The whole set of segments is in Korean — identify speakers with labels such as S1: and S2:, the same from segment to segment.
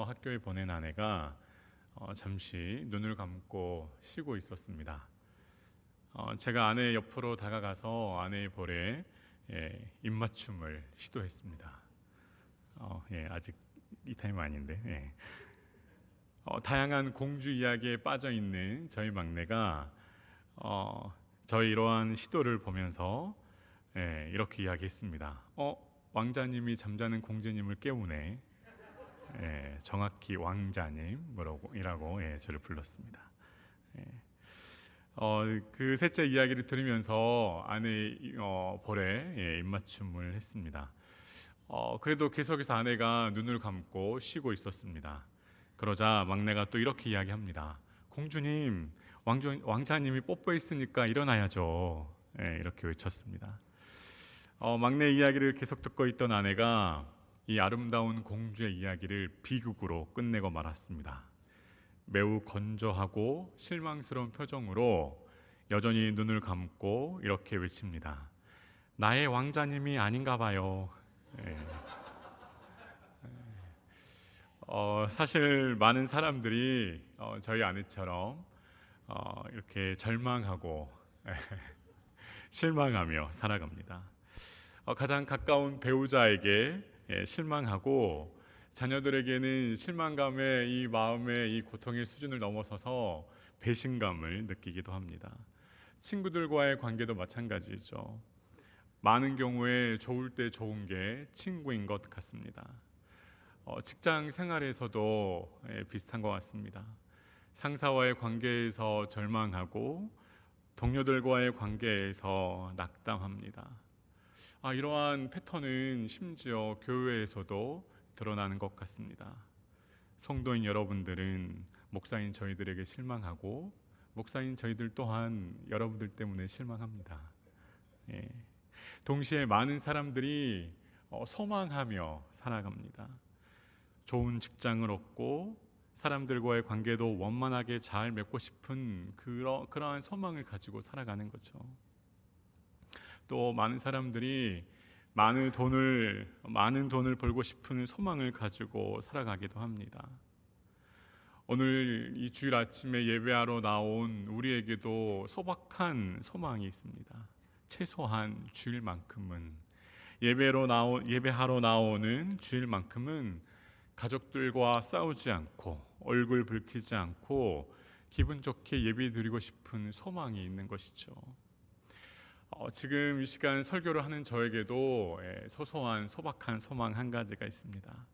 S1: 학교에 보낸 아내가 잠시 눈을 감고 쉬고 있었습니다. 제가 아내 옆으로 다가가서 아내의 볼에 입맞춤을 시도했습니다. 아직 이 타임 아닌데. 다양한 공주 이야기에 빠져 있는 저희 막내가 저희 이러한 시도를 보면서 이렇게 이야기했습니다. 왕자님이 잠자는 공주님을 깨우네. 정확히 왕자님이라고 저를 불렀습니다. 그 셋째 이야기를 들으면서 아내의 볼에 입맞춤을 했습니다. 그래도 계속해서 아내가 눈을 감고 쉬고 있었습니다. 그러자 막내가 또 이렇게 이야기합니다. 공주님, 왕자님이 뽀뽀했으니까 일어나야죠. 이렇게 외쳤습니다. 막내 이야기를 계속 듣고 있던 아내가 이 아름다운 공주의 이야기를 비극으로 끝내고 말았습니다. 매우 건조하고 실망스러운 표정으로 여전히 눈을 감고 이렇게 외칩니다. 나의 왕자님이 아닌가 봐요. 사실 많은 사람들이 저희 아내처럼 이렇게 절망하고 실망하며 살아갑니다. 가장 가까운 배우자에게 실망하고 자녀들에게는 실망감의 이 마음의 이 고통의 수준을 넘어서서 배신감을 느끼기도 합니다. 친구들과의 관계도 마찬가지죠. 많은 경우에 좋을 때 좋은 게 친구인 것 같습니다. 직장 생활에서도 비슷한 것 같습니다. 상사와의 관계에서 절망하고 동료들과의 관계에서 낙담합니다. 이러한 패턴은 심지어 교회에서도 드러나는 것 같습니다. 성도인 여러분들은 목사인 저희들에게 실망하고 목사인 저희들 또한 여러분들 때문에 실망합니다. 동시에 많은 사람들이 소망하며 살아갑니다. 좋은 직장을 얻고 사람들과의 관계도 원만하게 잘 맺고 싶은 그러한 소망을 가지고 살아가는 거죠. 또 많은 사람들이 많은 돈을 벌고 싶은 소망을 가지고 살아가기도 합니다. 오늘 이 주일 아침에 예배하러 나온 우리에게도 소박한 소망이 있습니다. 최소한 주일만큼은 예배하러 나오는 주일만큼은 가족들과 싸우지 않고 얼굴 붉히지 않고 기분 좋게 예배드리고 싶은 소망이 있는 것이죠. 지금 이 시간 설교를 하는 저에게도 소소한 소박한 소망 한 가지가 있습니다.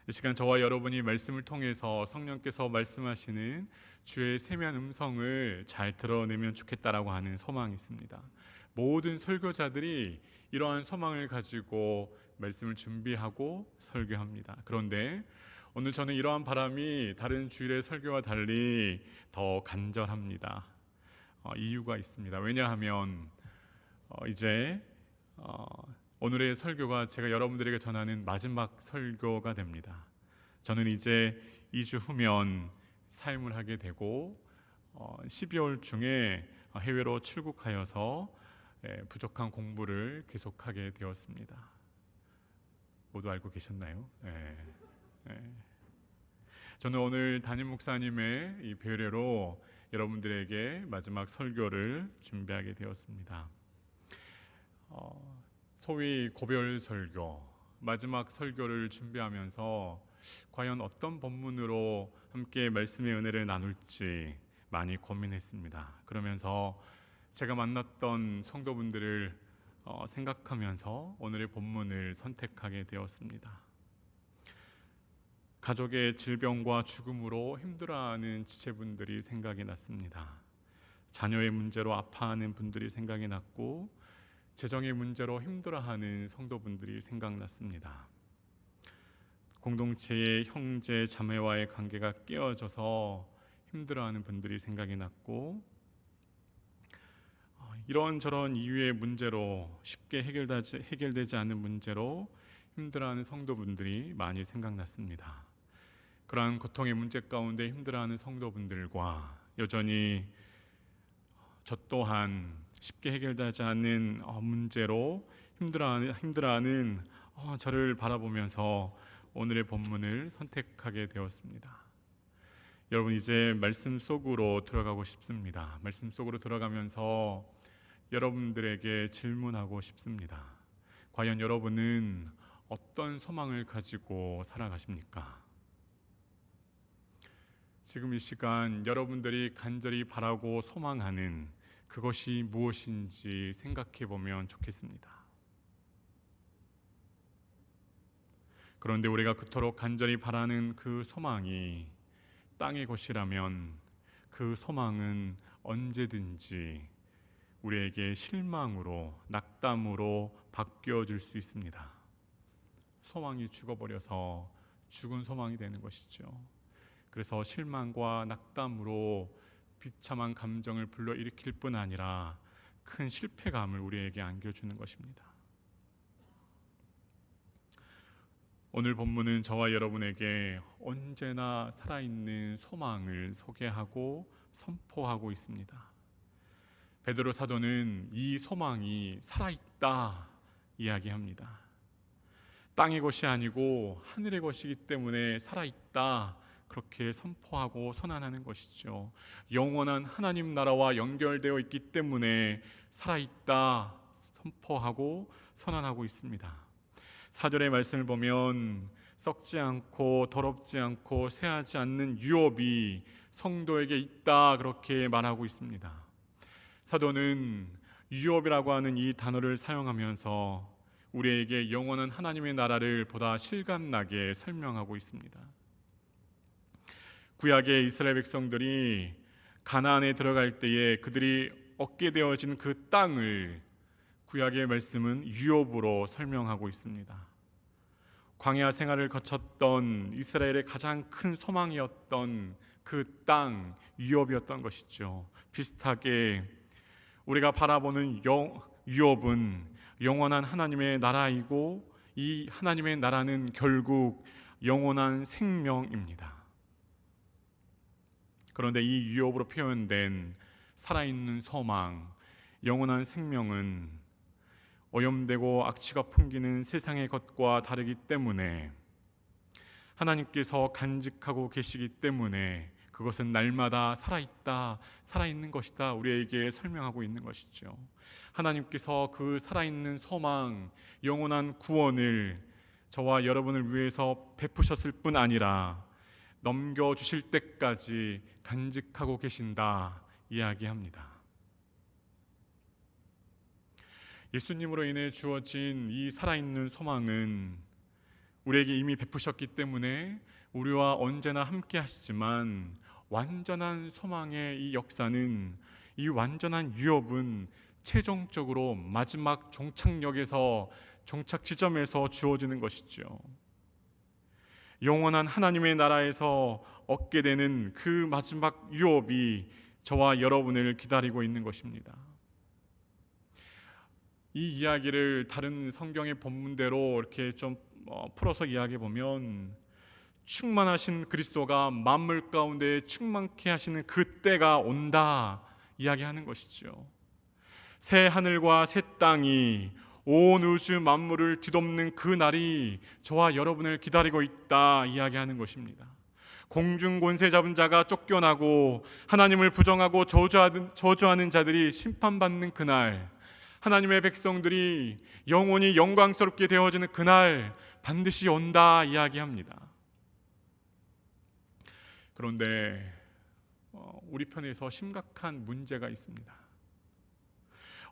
S1: 이 시간 저와 여러분이 말씀을 통해서 성령께서 말씀하시는 주의 세미한 음성을 잘 들어내면 좋겠다라고 하는 소망이 있습니다. 모든 설교자들이 이러한 소망을 가지고 말씀을 준비하고 설교합니다. 그런데 오늘 저는 이러한 바람이 다른 주일의 설교와 달리 더 간절합니다. 이유가 있습니다. 왜냐하면 이제 오늘의 설교가 제가 여러분들에게 전하는 마지막 설교가 됩니다. 저는 이제 2주 후면 사임을 하게 되고 12월 중에 해외로 출국하여서 부족한 공부를 계속하게 되었습니다. 모두 알고 계셨나요? 저는 오늘 담임 목사님의 이 배려로 여러분들에게 마지막 설교를 준비하게 되었습니다. 소위 고별 설교, 마지막 설교를 준비하면서 과연 어떤 본문으로 함께 말씀의 은혜를 나눌지 많이 고민했습니다. 그러면서 제가 만났던 성도분들을 생각하면서 오늘의 본문을 선택하게 되었습니다. 가족의 질병과 죽음으로 힘들어하는 지체분들이 생각이 났습니다. 자녀의 문제로 아파하는 분들이 생각이 났고 재정의 문제로 힘들어하는 성도분들이 생각났습니다. 공동체의 형제 자매와의 관계가 깨어져서 힘들어하는 분들이 생각이 났고 이런저런 이유의 문제로 쉽게 해결되지 않는 문제로 힘들어하는 성도분들이 많이 생각났습니다. 그러한 고통의 문제 가운데 힘들어하는 성도분들과 여전히 저 또한 쉽게 해결되지 않는 문제로 힘들어하는 저를 바라보면서 오늘의 본문을 선택하게 되었습니다. 여러분, 이제 말씀 속으로 들어가고 싶습니다. 말씀 속으로 들어가면서 여러분들에게 질문하고 싶습니다. 과연 여러분은 어떤 소망을 가지고 살아가십니까? 지금 이 시간 여러분들이 간절히 바라고 소망하는 그것이 무엇인지 생각해 보면 좋겠습니다. 그런데 우리가 그토록 간절히 바라는 그 소망이 땅의 것이라면 그 소망은 언제든지 우리에게 실망으로, 낙담으로 바뀌어질 수 있습니다. 소망이 죽어버려서 죽은 소망이 되는 것이죠. 그래서 실망과 낙담으로 비참한 감정을 불러일으킬 뿐 아니라 큰 실패감을 우리에게 안겨주는 것입니다. 오늘 본문은 저와 여러분에게 언제나 살아있는 소망을 소개하고 선포하고 있습니다. 베드로 사도는 이 소망이 살아있다 이야기합니다. 땅의 것이 아니고 하늘의 것이기 때문에 살아있다, 그렇게 선포하고 선언하는 것이죠. 영원한 하나님 나라와 연결되어 있기 때문에 살아있다 선포하고 선언하고 있습니다. 4절의 말씀을 보면 썩지 않고 더럽지 않고 쇠하지 않는 유업이 성도에게 있다, 그렇게 말하고 있습니다. 사도는 유업이라고 하는 이 단어를 사용하면서 우리에게 영원한 하나님의 나라를 보다 실감나게 설명하고 있습니다. 구약의 이스라엘 백성들이 가나안에 들어갈 때에 그들이 얻게 되어진 그 땅을 구약의 말씀은 유업으로 설명하고 있습니다. 광야 생활을 거쳤던 이스라엘의 가장 큰 소망이었던 그 땅, 유업이었던 것이죠. 비슷하게 우리가 바라보는 유업은 영원한 하나님의 나라이고, 이 하나님의 나라는 결국 영원한 생명입니다. 그런데 이 유업으로 표현된 살아있는 소망, 영원한 생명은 오염되고 악취가 풍기는 세상의 것과 다르기 때문에, 하나님께서 간직하고 계시기 때문에 그것은 날마다 살아있다, 살아있는 것이다, 우리에게 설명하고 있는 것이죠. 하나님께서 그 살아있는 소망, 영원한 구원을 저와 여러분을 위해서 베푸셨을 뿐 아니라 넘겨주실 때까지 간직하고 계신다 이야기합니다. 예수님으로 인해 주어진 이 살아있는 소망은 우리에게 이미 베푸셨기 때문에 우리와 언제나 함께 하시지만, 완전한 소망의 이 역사는, 이 완전한 유업은 최종적으로 마지막 종착역에서, 종착 지점에서 주어지는 것이죠. 영원한 하나님의 나라에서 얻게 되는 그 마지막 유업이 저와 여러분을 기다리고 있는 것입니다. 이 이야기를 다른 성경의 본문대로 이렇게 좀 풀어서 이야기해 보면, 충만하신 그리스도가 만물 가운데 충만케 하시는 그 때가 온다 이야기하는 것이죠. 새 하늘과 새 땅이 온 우주 만물을 뒤덮는 그 날이 저와 여러분을 기다리고 있다 이야기하는 것입니다. 공중 권세 잡은 자가 쫓겨나고 하나님을 부정하고 저주하는 자들이 심판받는 그날, 하나님의 백성들이 영원히 영광스럽게 되어지는 그날 반드시 온다 이야기합니다. 그런데 우리 편에서 심각한 문제가 있습니다.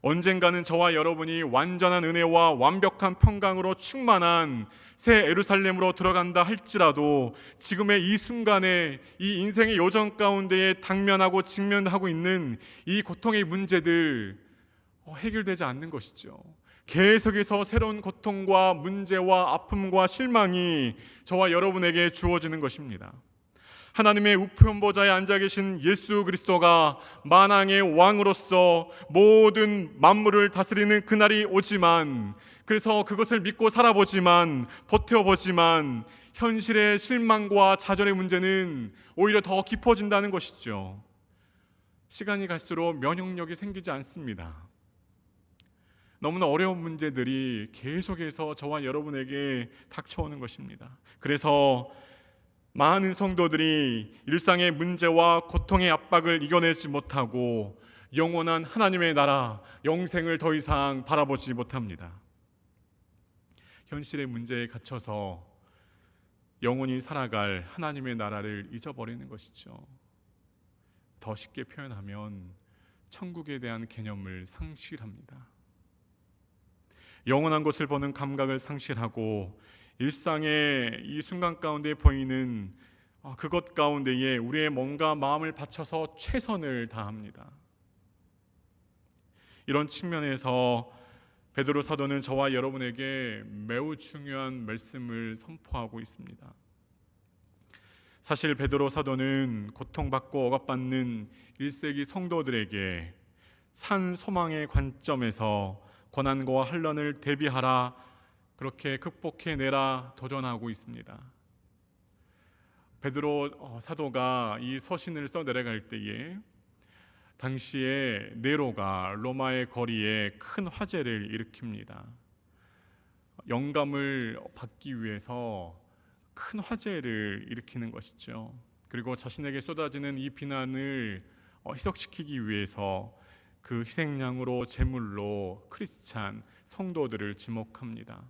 S1: 언젠가는 저와 여러분이 완전한 은혜와 완벽한 평강으로 충만한 새 예루살렘으로 들어간다 할지라도, 지금의 이 순간에 이 인생의 여정 가운데에 당면하고 직면하고 있는 이 고통의 문제들 해결되지 않는 것이죠. 계속해서 새로운 고통과 문제와 아픔과 실망이 저와 여러분에게 주어지는 것입니다. 하나님의 우편 보좌에 앉아 계신 예수 그리스도가 만왕의 왕으로서 모든 만물을 다스리는 그날이 오지만, 그래서 그것을 믿고 살아보지만, 버텨보지만 현실의 실망과 좌절의 문제는 오히려 더 깊어진다는 것이죠. 시간이 갈수록 면역력이 생기지 않습니다. 너무나 어려운 문제들이 계속해서 저와 여러분에게 닥쳐오는 것입니다. 그래서 많은 성도들이 일상의 문제와 고통의 압박을 이겨내지 못하고 영원한 하나님의 나라, 영생을 더 이상 바라보지 못합니다. 현실의 문제에 갇혀서 영원히 살아갈 하나님의 나라를 잊어버리는 것이죠. 더 쉽게 표현하면 천국에 대한 개념을 상실합니다. 영원한 것을 보는 감각을 상실하고 일상의 이 순간 가운데 보이는 그것 가운데에 우리의 몸과 마음을 바쳐서 최선을 다합니다. 이런 측면에서 베드로 사도는 저와 여러분에게 매우 중요한 말씀을 선포하고 있습니다. 사실 베드로 사도는 고통받고 억압받는 1세기 성도들에게 산 소망의 관점에서 고난과 환난을 대비하라, 그렇게 극복해내라 도전하고 있습니다. 베드로 사도가 이 서신을 써내려갈 때에 당시에 네로가 로마의 거리에 큰 화재를 일으킵니다. 영감을 받기 위해서 큰 화재를 일으키는 것이죠. 그리고 자신에게 쏟아지는 이 비난을 희석시키기 위해서 그 희생양으로 제물로 크리스찬 성도들을 지목합니다.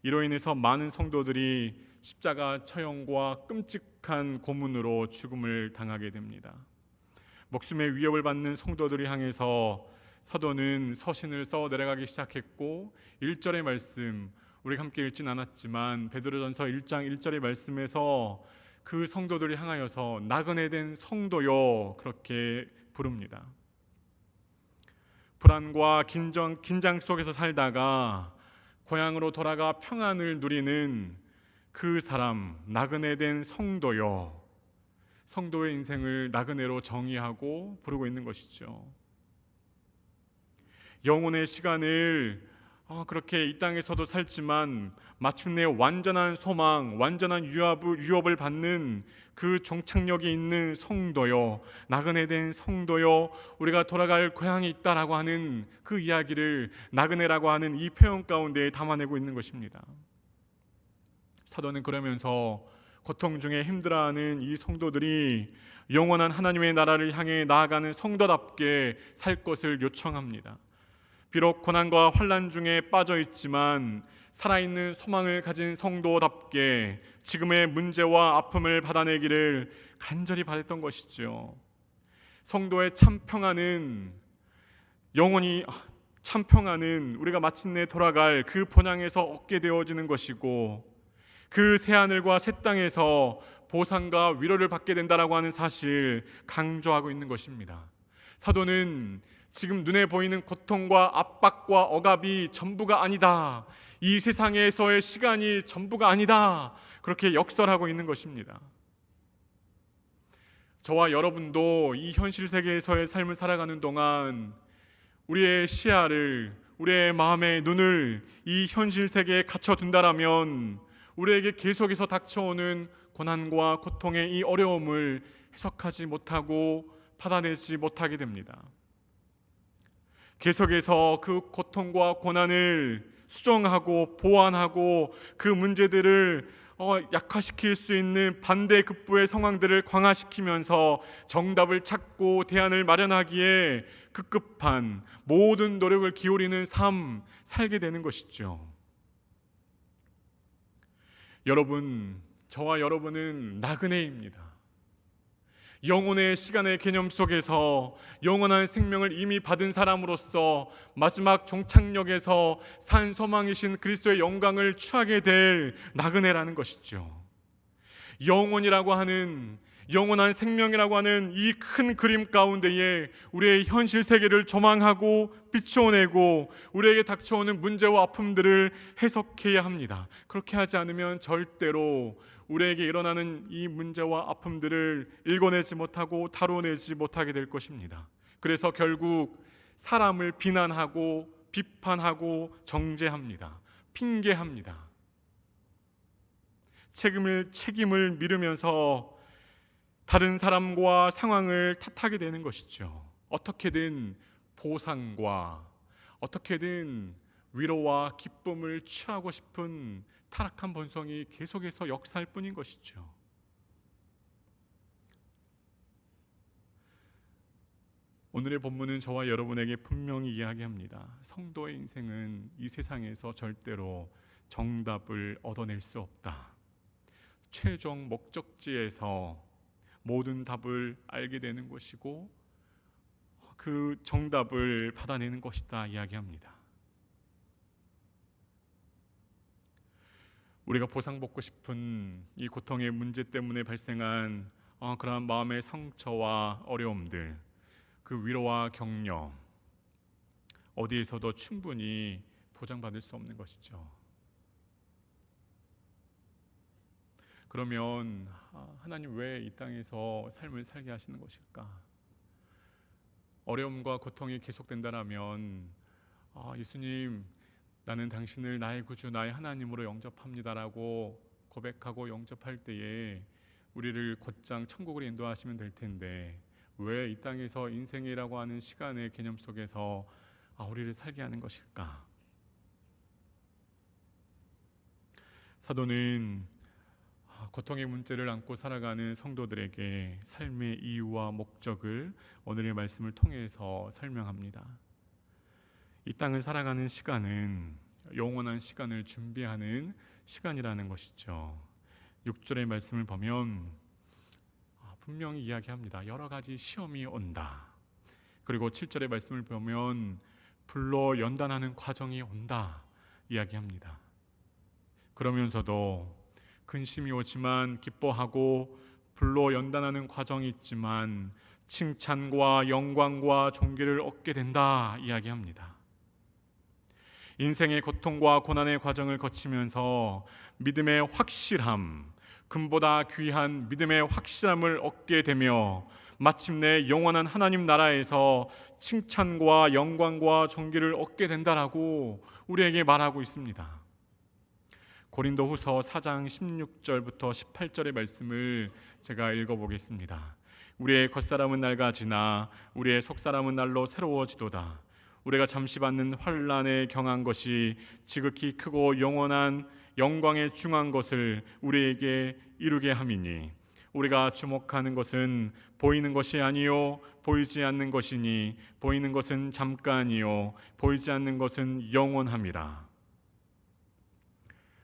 S1: 이로 인해서 많은 성도들이 십자가 처형과 끔찍한 고문으로 죽음을 당하게 됩니다. 목숨의 위협을 받는 성도들을 향해서 사도는 서신을 써 내려가기 시작했고 1절의 말씀, 우리가 함께 읽진 않았지만 베드로전서 1장 1절의 말씀에서 그 성도들을 향하여서 나그네 된 성도여, 그렇게 부릅니다. 불안과 긴장 속에서 살다가 고향으로 돌아가 평안을 누리는 그 사람, 나그네 된 성도여, 성도의 인생을 나그네로 정의하고 부르고 있는 것이죠. 영혼의 시간을 그렇게 이 땅에서도 살지만 마침내 완전한 소망, 완전한 유업을 받는 그 종착역이 있는 성도요, 나그네 된 성도요, 우리가 돌아갈 고향이 있다라고 하는 그 이야기를 나그네라고 하는 이 표현 가운데 담아내고 있는 것입니다. 사도는 그러면서 고통 중에 힘들어하는 이 성도들이 영원한 하나님의 나라를 향해 나아가는 성도답게 살 것을 요청합니다. 비록 고난과 환난 중에 빠져 있지만 살아있는 소망을 가진 성도답게 지금의 문제와 아픔을 받아내기를 간절히 바랬던 것이죠. 성도의 참 평안은, 영원히 참 평안은 우리가 마침내 돌아갈 그 본향에서 얻게 되어지는 것이고, 그 새하늘과 새 땅에서 보상과 위로를 받게 된다라고 하는 사실 강조하고 있는 것입니다. 사도는 지금 눈에 보이는 고통과 압박과 억압이 전부가 아니다, 이 세상에서의 시간이 전부가 아니다, 그렇게 역설하고 있는 것입니다. 저와 여러분도 이 현실 세계에서의 삶을 살아가는 동안 우리의 시야를, 우리의 마음의 눈을 이 현실 세계에 갇혀둔다라면 우리에게 계속해서 닥쳐오는 고난과 고통의 이 어려움을 해석하지 못하고 받아내지 못하게 됩니다. 계속해서 그 고통과 고난을 수정하고 보완하고 그 문제들을 약화시킬 수 있는 반대급부의 상황들을 강화시키면서 정답을 찾고 대안을 마련하기에 급급한 모든 노력을 기울이는 삶 살게 되는 것이죠. 여러분, 저와 여러분은 나그네입니다. 영혼의 시간의 개념 속에서 영원한 생명을 이미 받은 사람으로서 마지막 종착역에서 산 소망이신 그리스도의 영광을 취하게 될 나그네라는 것이죠. 영혼이라고 하는, 영원한 생명이라고 하는 이 큰 그림 가운데에 우리의 현실 세계를 조망하고 비추어내고 우리에게 닥쳐오는 문제와 아픔들을 해석해야 합니다. 그렇게 하지 않으면 절대로 우리에게 일어나는 이 문제와 아픔들을 읽어내지 못하고 다뤄내지 못하게 될 것입니다. 그래서 결국 사람을 비난하고 비판하고 정죄합니다. 핑계합니다. 책임을 미루면서 다른 사람과 상황을 탓하게 되는 것이죠. 어떻게든 보상과 어떻게든 위로와 기쁨을 취하고 싶은 타락한 본성이 계속해서 역사할 뿐인 것이죠. 오늘의 본문은 저와 여러분에게 분명히 이야기합니다. 성도의 인생은 이 세상에서 절대로 정답을 얻어낼 수 없다. 최종 목적지에서 모든 답을 알게 되는 것이고 그 정답을 받아내는 것이다 이야기합니다. 우리가 보상받고 싶은 이 고통의 문제 때문에 발생한 그러한 마음의 상처와 어려움들, 그 위로와 격려, 어디에서도 충분히 보장받을 수 없는 것이죠. 그러면 하나님 왜 이 땅에서 삶을 살게 하시는 것일까? 어려움과 고통이 계속된다면 예수님, 나는 당신을 나의 구주, 나의 하나님으로 영접합니다라고 고백하고 영접할 때에 우리를 곧장 천국으로 인도하시면 될 텐데 왜 이 땅에서 인생이라고 하는 시간의 개념 속에서 우리를 살게 하는 것일까? 사도는 고통의 문제를 안고 살아가는 성도들에게 삶의 이유와 목적을 오늘의 말씀을 통해서 설명합니다. 이 땅을 살아가는 시간은 영원한 시간을 준비하는 시간이라는 것이죠. 6절의 말씀을 보면 분명히 이야기합니다. 여러 가지 시험이 온다. 그리고 7절의 말씀을 보면 불로 연단하는 과정이 온다 이야기합니다. 그러면서도 근심이 오지만 기뻐하고 불로 연단하는 과정이 있지만 칭찬과 영광과 존귀를 얻게 된다 이야기합니다. 인생의 고통과 고난의 과정을 거치면서 믿음의 확실함, 금보다 귀한 믿음의 확실함을 얻게 되며 마침내 영원한 하나님 나라에서 칭찬과 영광과 존귀를 얻게 된다라고 우리에게 말하고 있습니다. 고린도후서 4장 16절부터 18절의 말씀을 제가 읽어보겠습니다. 우리의 겉사람은 낡아지나 우리의 속사람은 날로 새로워지도다. 우리가 잠시 받는 환난에 경한 것이 지극히 크고 영원한 영광에 중한 것을 우리에게 이루게 함이니 우리가 주목하는 것은 보이는 것이 아니요 보이지 않는 것이니 보이는 것은 잠깐이요 보이지 않는 것은 영원함이라.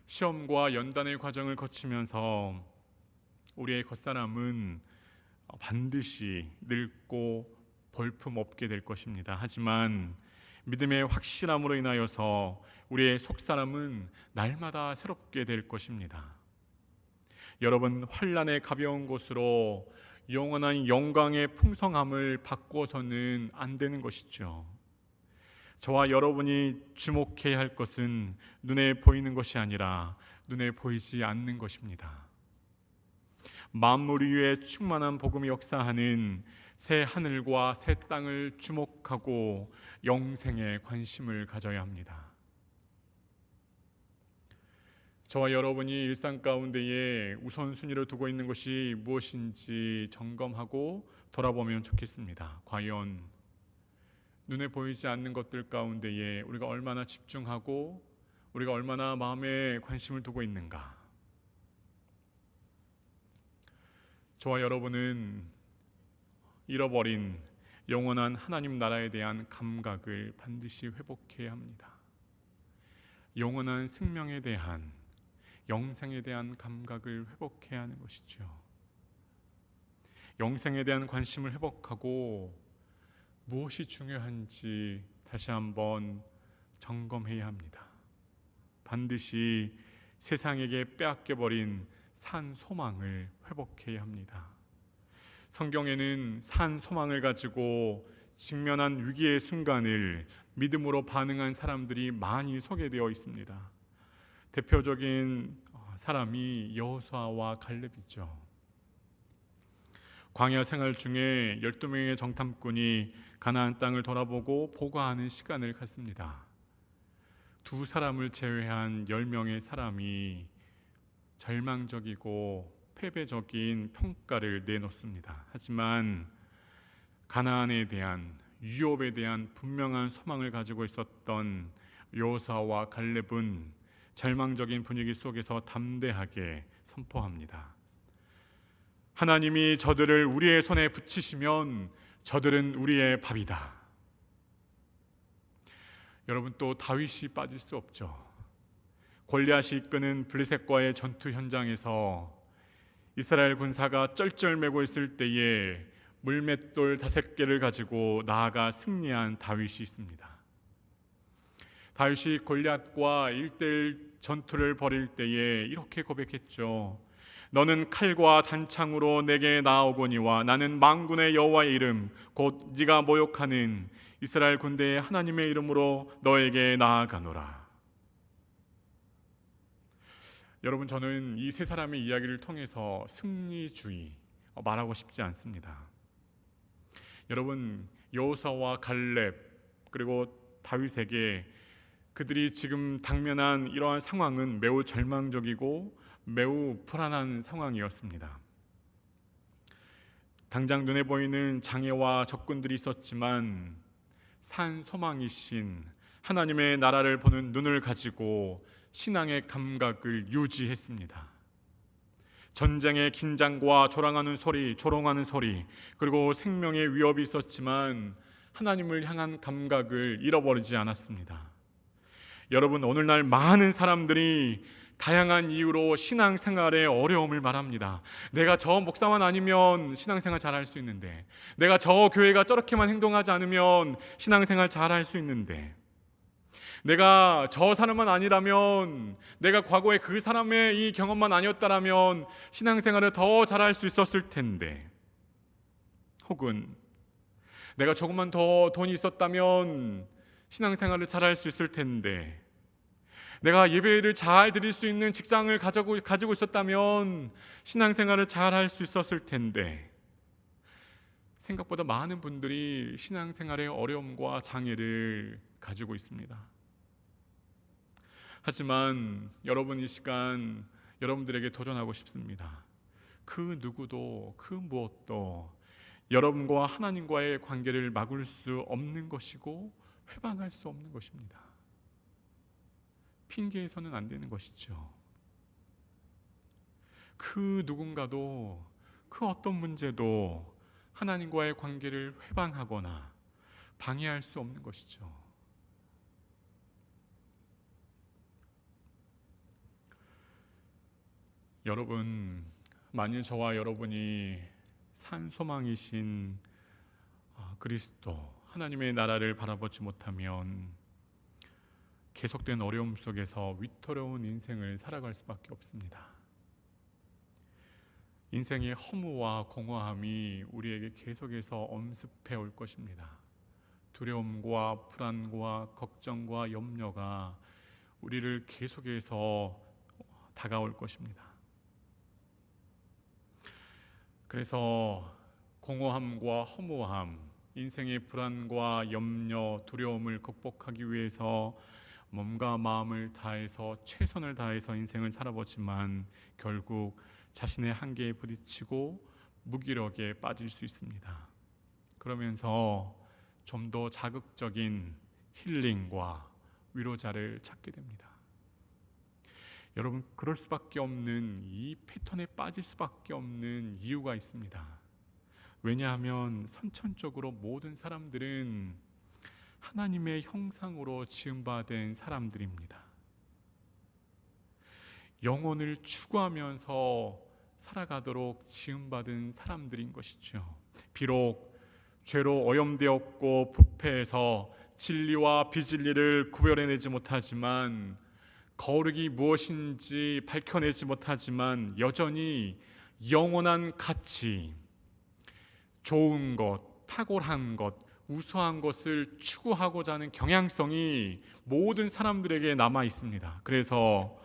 S1: 시험과 연단의 과정을 거치면서 우리의 겉사람은 반드시 늙고 볼품없게 될 것입니다. 하지만 믿음의 확실함으로 인하여서 우리의 속사람은 날마다 새롭게 될 것입니다. 여러분, 환난의 가벼운 곳으로 영원한 영광의 풍성함을 바꾸어서는 안 되는 것이죠. 저와 여러분이 주목해야 할 것은 눈에 보이는 것이 아니라 눈에 보이지 않는 것입니다. 만물 위에 충만한 복음이 역사하는 새 하늘과 새 땅을 주목하고 영생에 관심을 가져야 합니다. 저와 여러분이 일상 가운데에 우선순위를 두고 있는 것이 무엇인지 점검하고 돌아보면 좋겠습니다. 과연 눈에 보이지 않는 것들 가운데에 우리가 얼마나 집중하고 우리가 얼마나 마음에 관심을 두고 있는가? 저와 여러분은 잃어버린 영원한 하나님 나라에 대한 감각을 반드시 회복해야 합니다. 영원한 생명에 대한, 영생에 대한 감각을 회복해야 하는 것이죠. 영생에 대한 관심을 회복하고 무엇이 중요한지 다시 한번 점검해야 합니다. 반드시 세상에게 빼앗겨버린 산 소망을 회복해야 합니다. 성경에는 산 소망을 가지고 직면한 위기의 순간을 믿음으로 반응한 사람들이 많이 소개되어 있습니다. 대표적인 사람이 여호수아와 갈렙이죠. 광야 생활 중에 12명의 정탐꾼이 가나안 땅을 돌아보고 보고하는 시간을 갖습니다. 두 사람을 제외한 10명의 사람이 절망적이고 패배적인 평가를 내놓습니다. 하지만 가나안에 대한 유업에 대한 분명한 소망을 가지고 있었던 여호수아와 갈렙은 절망적인 분위기 속에서 담대하게 선포합니다. 하나님이 저들을 우리의 손에 붙이시면 저들은 우리의 밥이다. 여러분, 또 다윗이 빠질 수 없죠. 골리앗이 이끄는 블레셋과의 전투 현장에서 이스라엘 군사가 쩔쩔매고 있을 때에 물맷돌 5개를 가지고 나아가 승리한 다윗이 있습니다. 다윗이 골리앗과 1대1 전투를 벌일 때에 이렇게 고백했죠. 너는 칼과 단창으로 내게 나아오거니와 나는 만군의 여호와의 이름 곧 네가 모욕하는 이스라엘 군대의 하나님의 이름으로 너에게 나아가노라. 여러분, 저는 이 세 사람의 이야기를 통해서 승리주의 말하고 싶지 않습니다. 여러분, 여호수아와 갈렙 그리고 다윗에게 그들이 지금 당면한 이러한 상황은 매우 절망적이고 매우 불안한 상황이었습니다. 당장 눈에 보이는 장애와 적군들이 있었지만 산 소망이신 하나님의 나라를 보는 눈을 가지고 신앙의 감각을 유지했습니다. 전쟁의 긴장과 조롱하는 소리 그리고 생명의 위협이 있었지만 하나님을 향한 감각을 잃어버리지 않았습니다. 여러분, 오늘날 많은 사람들이 다양한 이유로 신앙생활의 어려움을 말합니다. 내가 저 목사만 아니면 신앙생활 잘할 수 있는데, 내가 저 교회가 저렇게만 행동하지 않으면 신앙생활 잘할 수 있는데, 내가 저 사람만 아니라면, 내가 과거에 그 사람의 이 경험만 아니었다라면 신앙생활을 더 잘할 수 있었을 텐데, 혹은 내가 조금만 더 돈이 있었다면 신앙생활을 잘할 수 있을 텐데, 내가 예배를 잘 드릴 수 있는 직장을 가지고 있었다면 신앙생활을 잘할 수 있었을 텐데, 생각보다 많은 분들이 신앙생활의 어려움과 장애를 가지고 있습니다. 하지만 여러분, 이 시간 여러분들에게 도전하고 싶습니다. 그 누구도 그 무엇도 여러분과 하나님과의 관계를 막을 수 없는 것이고 회방할 수 없는 것입니다. 핑계에서는 안 되는 것이죠. 그 누군가도 그 어떤 문제도 하나님과의 관계를 회방하거나 방해할 수 없는 것이죠. 여러분, 만일 저와 여러분이 산 소망이신 그리스도 하나님의 나라를 바라보지 못하면 계속된 어려움 속에서 위태로운 인생을 살아갈 수밖에 없습니다. 인생의 허무와 공허함이 우리에게 계속해서 엄습해 올 것입니다. 두려움과 불안과 걱정과 염려가 우리를 계속해서 다가올 것입니다. 그래서 공허함과 허무함, 인생의 불안과 염려, 두려움을 극복하기 위해서 몸과 마음을 다해서 최선을 다해서 인생을 살아보지만 결국 자신의 한계에 부딪히고 무기력에 빠질 수 있습니다. 그러면서 좀 더 자극적인 힐링과 위로자를 찾게 됩니다. 여러분, 그럴 수밖에 없는, 이 패턴에 빠질 수밖에 없는 이유가 있습니다. 왜냐하면 선천적으로 모든 사람들은 하나님의 형상으로 지음받은 사람들입니다. 영혼을 추구하면서 살아가도록 지음받은 사람들인 것이죠. 비록 죄로 오염되었고 부패해서 진리와 비진리를 구별해내지 못하지만, 거룩이 무엇인지 밝혀내지 못하지만 여전히 영원한 가치, 좋은 것, 탁월한 것, 우수한 것을 추구하고자 하는 경향성이 모든 사람들에게 남아 있습니다. 그래서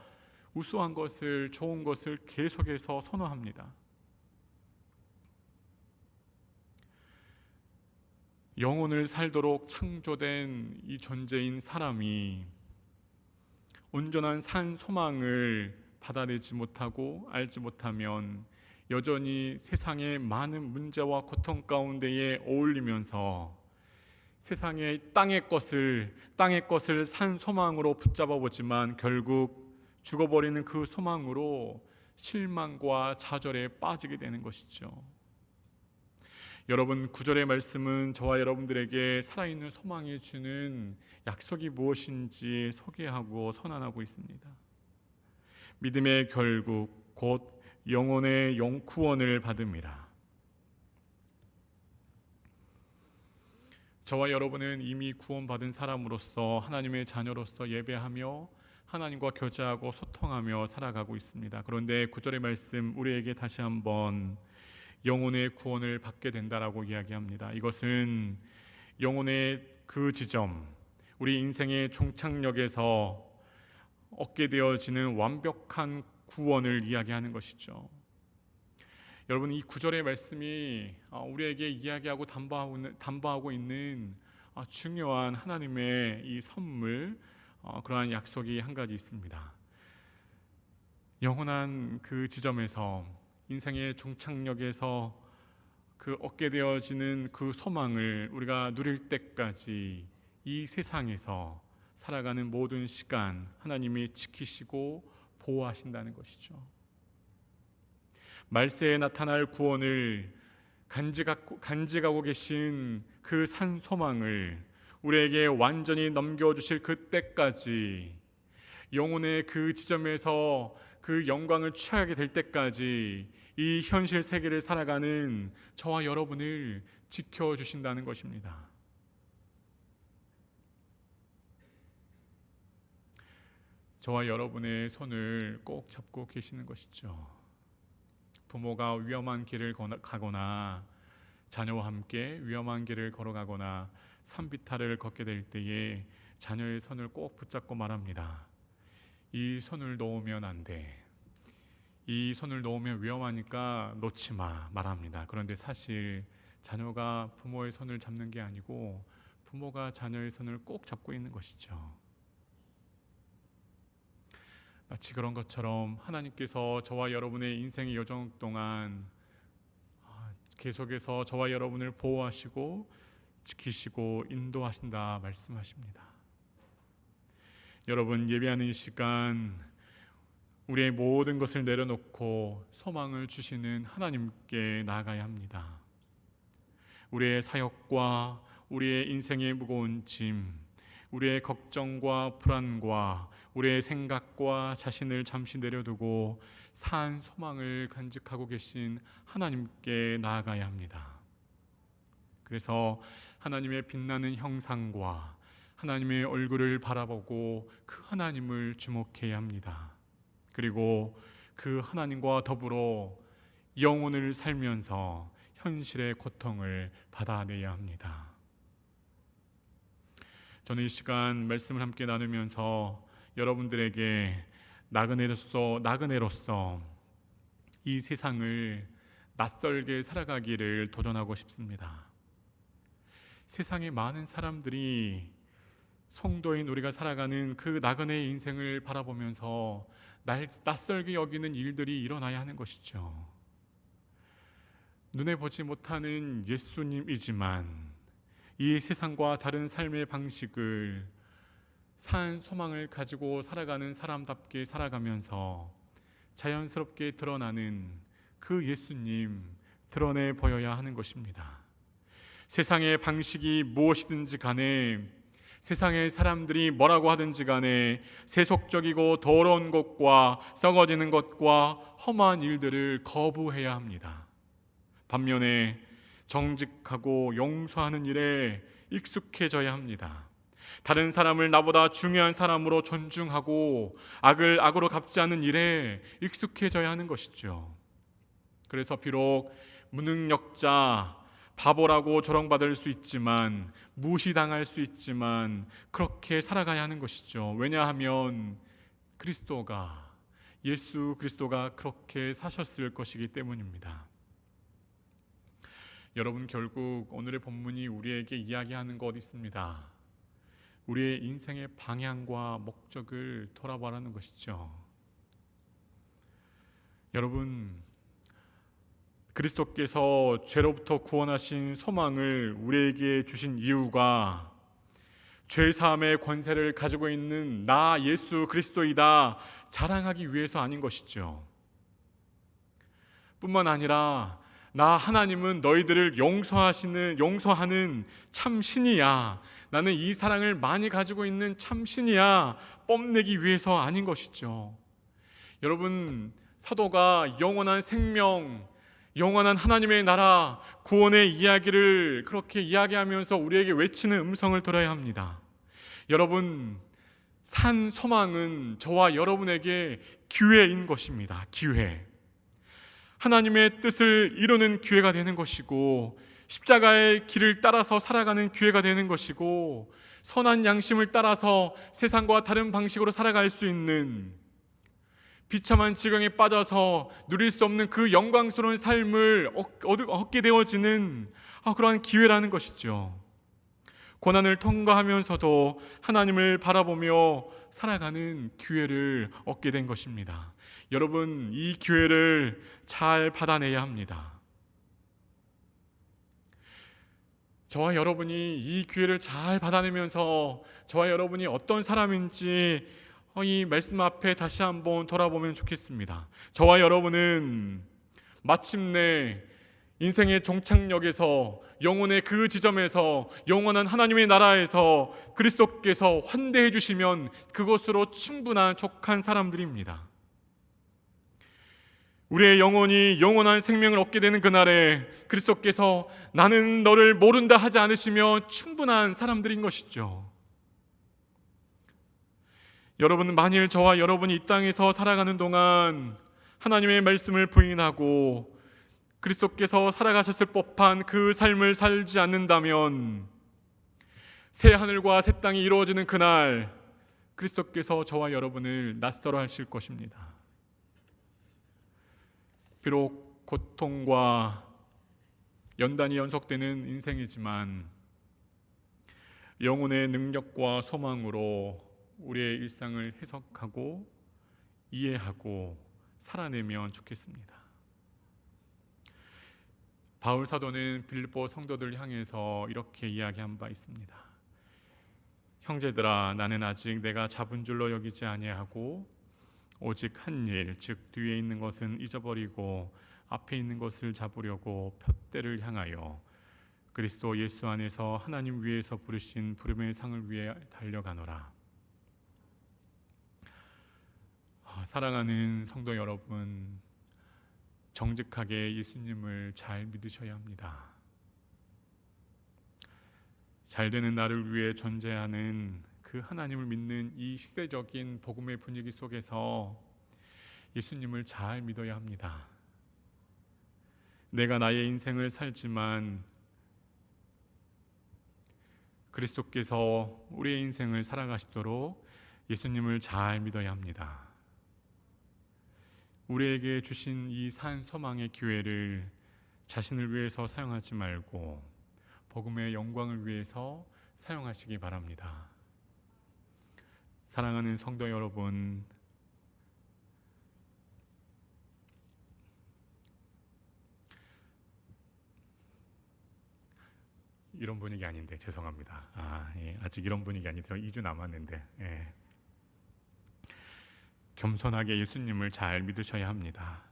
S1: 우수한 것을, 좋은 것을 계속해서 선호합니다. 영혼을 살도록 창조된 이 존재인 사람이 온전한 산 소망을 받아내지 못하고 알지 못하면 여전히 세상의 많은 문제와 고통 가운데에 어울리면서 세상의 땅의 것을 산 소망으로 붙잡아 보지만 결국 죽어버리는 그 소망으로 실망과 좌절에 빠지게 되는 것이죠. 여러분, 9절의 말씀은 저와 여러분들에게 살아있는 소망이 주는 약속이 무엇인지 소개하고 선언하고 있습니다. 믿음의 결국 곧 영혼의 구원을 받음이라. 저와 여러분은 이미 구원받은 사람으로서 하나님의 자녀로서 예배하며 하나님과 교제하고 소통하며 살아가고 있습니다. 그런데 9절의 말씀 우리에게 다시 한번 영혼의 구원을 받게 된다라고 이야기합니다. 이것은 영혼의 그 지점, 우리 인생의 종착역에서 얻게 되어지는 완벽한 구원을 이야기하는 것이죠. 여러분, 이 9절의 말씀이 우리에게 이야기하고 담보하고 있는 중요한 하나님의 이 선물, 그러한 약속이 한 가지 있습니다. 영원한 그 지점에서 인생의 종착역에서 그 얻게 되어지는 그 소망을 우리가 누릴 때까지 이 세상에서 살아가는 모든 시간 하나님이 지키시고 보호하신다는 것이죠. 말세에 나타날 구원을 간직하고 계신 그 산 소망을 우리에게 완전히 넘겨주실 그때까지, 영혼의 그 지점에서 그 영광을 취하게 될 때까지 이 현실 세계를 살아가는 저와 여러분을 지켜주신다는 것입니다. 저와 여러분의 손을 꼭 잡고 계시는 것이죠. 부모가 위험한 길을 가거나 자녀와 함께 위험한 길을 걸어가거나 산비탈을 걷게 될 때에 자녀의 손을 꼭 붙잡고 말합니다. 이 손을 놓으면 안 돼. 이 손을 놓으면 위험하니까 놓지 마 말합니다. 그런데 사실 자녀가 부모의 손을 잡는 게 아니고 부모가 자녀의 손을 꼭 잡고 있는 것이죠. 마치 그런 것처럼 하나님께서 저와 여러분의 인생의 여정 동안 계속해서 저와 여러분을 보호하시고 지키시고 인도하신다 말씀하십니다. 여러분, 예배하는 이 시간 우리의 모든 것을 내려놓고 소망을 주시는 하나님께 나아가야 합니다. 우리의 사역과 우리의 인생의 무거운 짐, 우리의 걱정과 불안과 우리의 생각과 자신을 잠시 내려두고 산 소망을 간직하고 계신 하나님께 나아가야 합니다. 그래서 하나님의 빛나는 형상과 하나님의 얼굴을 바라보고 그 하나님을 주목해야 합니다. 그리고 그 하나님과 더불어 영혼을 살면서 현실의 고통을 받아내야 합니다. 저는 이 시간 말씀을 함께 나누면서 여러분들에게 나그네로서 이 세상을 낯설게 살아가기를 도전하고 싶습니다. 세상의 많은 사람들이 성도인 우리가 살아가는 그 나그네의 인생을 바라보면서 낯설게 여기는 일들이 일어나야 하는 것이죠. 눈에 보지 못하는 예수님이지만 이 세상과 다른 삶의 방식을 산 소망을 가지고 살아가는 사람답게 살아가면서 자연스럽게 드러나는 그 예수님 드러내 보여야 하는 것입니다. 세상의 방식이 무엇이든지 간에, 세상의 사람들이 뭐라고 하든지 간에 세속적이고 더러운 것과 썩어지는 것과 험한 일들을 거부해야 합니다. 반면에 정직하고 용서하는 일에 익숙해져야 합니다. 다른 사람을 나보다 중요한 사람으로 존중하고 악을 악으로 갚지 않는 일에 익숙해져야 하는 것이죠. 그래서 비록 무능력자, 바보라고 조롱받을 수 있지만, 무시당할 수 있지만 그렇게 살아가야 하는 것이죠. 왜냐하면 예수 그리스도가 그렇게 사셨을 것이기 때문입니다. 여러분, 결국 오늘의 본문이 우리에게 이야기하는 것 있습니다. 우리의 인생의 방향과 목적을 돌아보라는 것이죠. 여러분, 그리스도께서 죄로부터 구원하신 소망을 우리에게 주신 이유가 죄 사함의 권세를 가지고 있는 나 예수 그리스도이다 자랑하기 위해서 아닌 것이죠. 뿐만 아니라 나 하나님은 너희들을 용서하는 참 신이야, 나는 이 사랑을 많이 가지고 있는 참 신이야 뽐내기 위해서 아닌 것이죠. 여러분, 사도가 영원한 생명, 영원한 하나님의 나라, 구원의 이야기를 그렇게 이야기하면서 우리에게 외치는 음성을 들어야 합니다. 여러분, 산 소망은 저와 여러분에게 기회인 것입니다. 기회. 하나님의 뜻을 이루는 기회가 되는 것이고, 십자가의 길을 따라서 살아가는 기회가 되는 것이고, 선한 양심을 따라서 세상과 다른 방식으로 살아갈 수 있는, 비참한 지경에 빠져서 누릴 수 없는 그 영광스러운 삶을 얻게 되어지는 그러한 기회라는 것이죠. 고난을 통과하면서도 하나님을 바라보며 살아가는 기회를 얻게 된 것입니다. 여러분, 이 기회를 잘 받아내야 합니다. 저와 여러분이 이 기회를 잘 받아내면서 저와 여러분이 어떤 사람인지 이 말씀 앞에 다시 한번 돌아보면 좋겠습니다. 저와 여러분은 마침내 인생의 종착역에서, 영혼의 그 지점에서, 영원한 하나님의 나라에서 그리스도께서 환대해 주시면 그것으로 충분한 족한 사람들입니다. 우리의 영혼이 영원한 생명을 얻게 되는 그날에 그리스도께서 나는 너를 모른다 하지 않으시면 충분한 사람들인 것이죠. 여러분, 만일 저와 여러분이 이 땅에서 살아가는 동안 하나님의 말씀을 부인하고 그리스도께서 살아가셨을 법한 그 삶을 살지 않는다면 새 하늘과 새 땅이 이루어지는 그날 그리스도께서 저와 여러분을 낯설어 하실 것입니다. 비록 고통과 연단이 연속되는 인생이지만 영혼의 능력과 소망으로 우리의 일상을 해석하고 이해하고 살아내면 좋겠습니다. 바울 사도는 빌립보 성도들 향해서 이렇게 이야기한 바 있습니다. 형제들아, 나는 아직 내가 잡은 줄로 여기지 아니하고 오직 한 일, 즉 뒤에 있는 것은 잊어버리고 앞에 있는 것을 잡으려고 푯대를 향하여 그리스도 예수 안에서 하나님 위에서 부르신 부름의 상을 위해 달려가노라. 사랑하는 성도 여러분, 정직하게 예수님을 잘 믿으셔야 합니다. 잘 되는 나를 위해 존재하는 그 하나님을 믿는 이 시대적인 복음의 분위기 속에서 예수님을 잘 믿어야 합니다. 내가 나의 인생을 살지만 그리스도께서 우리의 인생을 살아가시도록 예수님을 잘 믿어야 합니다. 우리에게 주신 이 산 소망의 기회를 자신을 위해서 사용하지 말고 복음의 영광을 위해서 사용하시기 바랍니다. 사랑하는 성도 여러분, 이런 분위기 아닌데 죄송합니다. 아직 이런 분위기 아닌데 2주 남았는데 겸손하게 예수님을 잘 믿으셔야 합니다.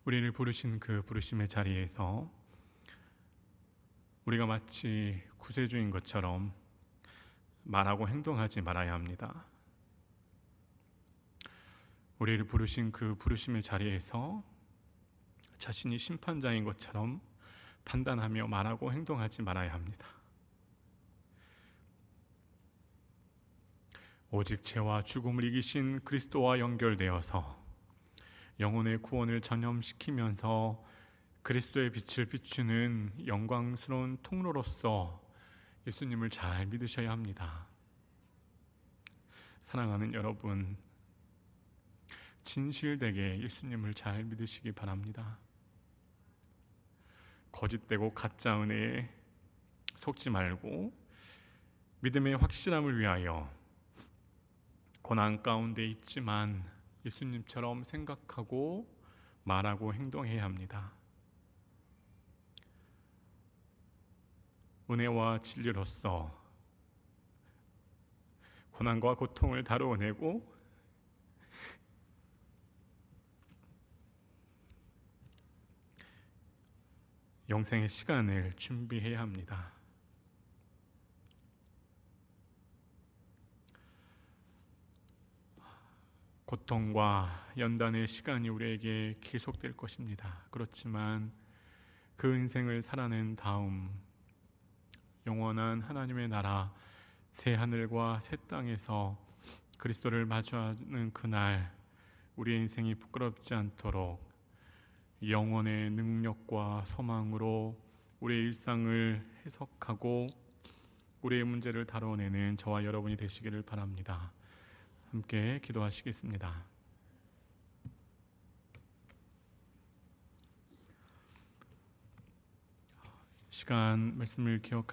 S1: 우리를 부르신 그 부르심의 자리에서 우리가 마치 구세주인 것처럼 말하고 행동하지 말아야 합니다. 우리를 부르신 그 부르심의 자리에서 자신이 심판자인 것처럼 판단하며 말하고 행동하지 말아야 합니다. 오직 죄와 죽음을 이기신 그리스도와 연결되어서 영혼의 구원을 전염시키면서 그리스도의 빛을 비추는 영광스러운 통로로서 예수님을 잘 믿으셔야 합니다. 사랑하는 여러분, 진실되게 예수님을 잘 믿으시기 바랍니다. 거짓되고 가짜 은혜에 속지 말고 믿음의 확실함을 위하여 고난 가운데 있지만 예수님처럼 생각하고 말하고 행동해야 합니다. 은혜와 진리로서 고난과 고통을 다루어내고 영생의 시간을 준비해야 합니다. 고통과 연단의 시간이 우리에게 계속될 것입니다. 그렇지만 그 인생을 살아낸 다음 영원한 하나님의 나라 새 하늘과 새 땅에서 그리스도를 마주하는 그날 우리의 인생이 부끄럽지 않도록 영혼의 능력과 소망으로 우리의 일상을 해석하고 우리의 문제를 다뤄내는 저와 여러분이 되시기를 바랍니다. 함께 기도하시겠습니다. 시간 말씀을 기억하며